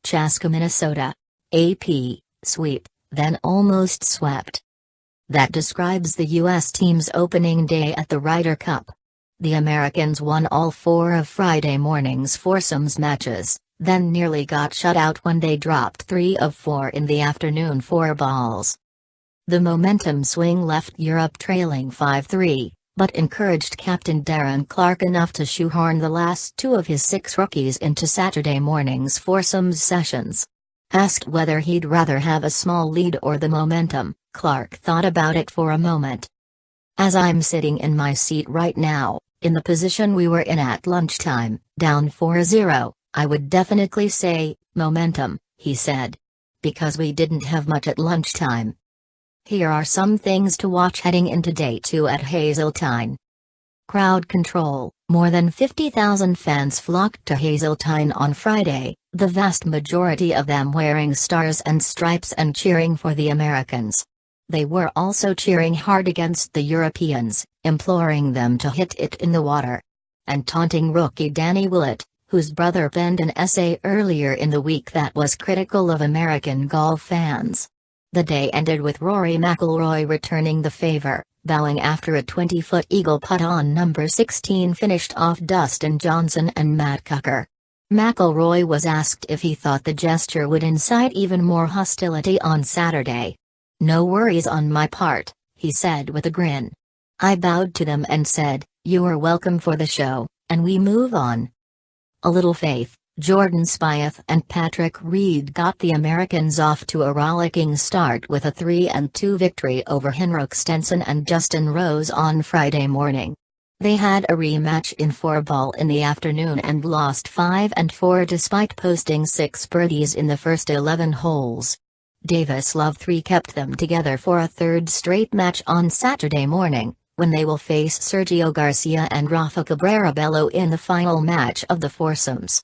Chaska, Minnesota. AP, sweep, then almost swept. That describes the U.S. team's opening day at the Ryder Cup. The Americans won all 4 of Friday morning's foursomes matches, then nearly got shut out when they dropped 3 of 4 in the afternoon 4 balls. The momentum swing left Europe trailing 5-3, but encouraged captain Darren Clarke enough to shoehorn the last 2 of his 6 rookies into Saturday morning's foursomes sessions. Asked whether he'd rather have a small lead or the momentum, Clarke thought about it for a moment. "As I'm sitting in my seat right now, in the position we were in at lunchtime, down 4-0, I would definitely say, momentum," he said. "Because we didn't have much at lunchtime." Here are some things to watch heading into Day 2 at Hazeltine. Crowd control. More than 50,000 fans flocked to Hazeltine on Friday, the vast majority of them wearing stars and stripes and cheering for the Americans. They were also cheering hard against the Europeans, imploring them to hit it in the water. And taunting rookie Danny Willett, whose brother penned an essay earlier in the week that was critical of American golf fans. The day ended with Rory McIlroy returning the favor, bowing after a 20-foot eagle putt on number 16 finished off Dustin Johnson and Matt Kuchar. McIlroy was asked if he thought the gesture would incite even more hostility on Saturday. "No worries on my part," he said with a grin. "I bowed to them and said, 'You are welcome for the show,' and we move on." A little faith. Jordan Spieth and Patrick Reed got the Americans off to a rollicking start with a 3-2 victory over Henrik Stenson and Justin Rose on Friday morning. They had a rematch in 4-ball in the afternoon and lost 5-4 despite posting 6 birdies in the first 11 holes. Davis Love 3 kept them together for a 3rd straight match on Saturday morning, when they will face Sergio Garcia and Rafa Cabrera Bello in the final match of the foursomes.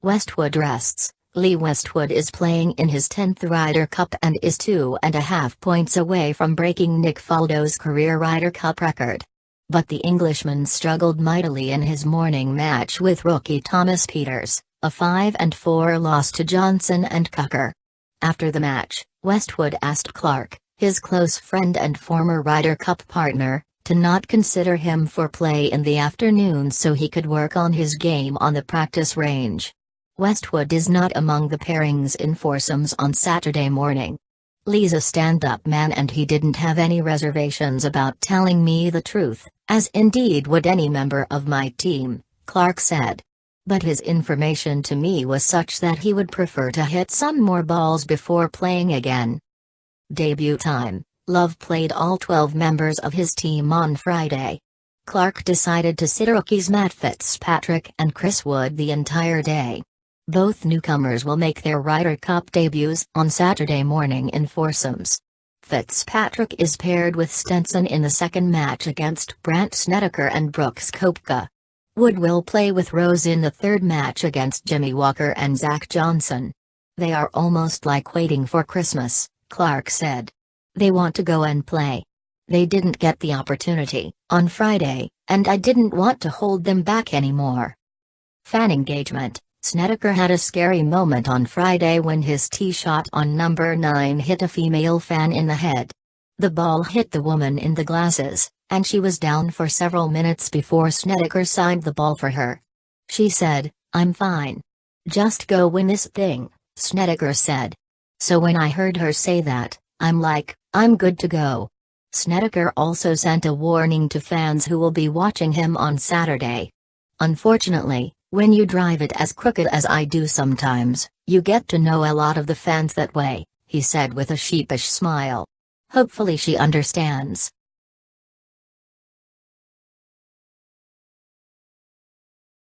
Westwood rests. Lee Westwood is playing in his 10th Ryder Cup and is 2.5 points away from breaking Nick Faldo's career Ryder Cup record. But the Englishman struggled mightily in his morning match with rookie Thomas Pieters, a 5-4 loss to Johnson and Kuchar. After the match, Westwood asked Clarke, his close friend and former Ryder Cup partner, to not consider him for play in the afternoon so he could work on his game on the practice range. Westwood is not among the pairings in foursomes on Saturday morning. "Lee's a stand-up man and he didn't have any reservations about telling me the truth, as indeed would any member of my team," Clarke said. "But his information to me was such that he would prefer to hit some more balls before playing again." Debut time. Love played all 12 members of his team on Friday. Clarke decided to sit rookies Matt Fitzpatrick and Chris Wood the entire day. Both newcomers will make their Ryder Cup debuts on Saturday morning in foursomes. Fitzpatrick is paired with Stenson in the second match against Brandt Snedeker and Brooks Koepka. Wood will play with Rose in the third match against Jimmy Walker and Zach Johnson. "They are almost like waiting for Christmas," Clarke said. "They want to go and play. They didn't get the opportunity on Friday, and I didn't want to hold them back anymore." Fan engagement. Snedeker had a scary moment on Friday when his tee shot on number 9 hit a female fan in the head. The ball hit the woman in the glasses, and she was down for several minutes before Snedeker signed the ball for her. "She said, 'I'm fine. Just go win this thing,'" Snedeker said. "So when I heard her say that, I'm like, I'm good to go." Snedeker also sent a warning to fans who will be watching him on Saturday. "Unfortunately, when you drive it as crooked as I do sometimes, you get to know a lot of the fans that way," he said with a sheepish smile. "Hopefully she understands."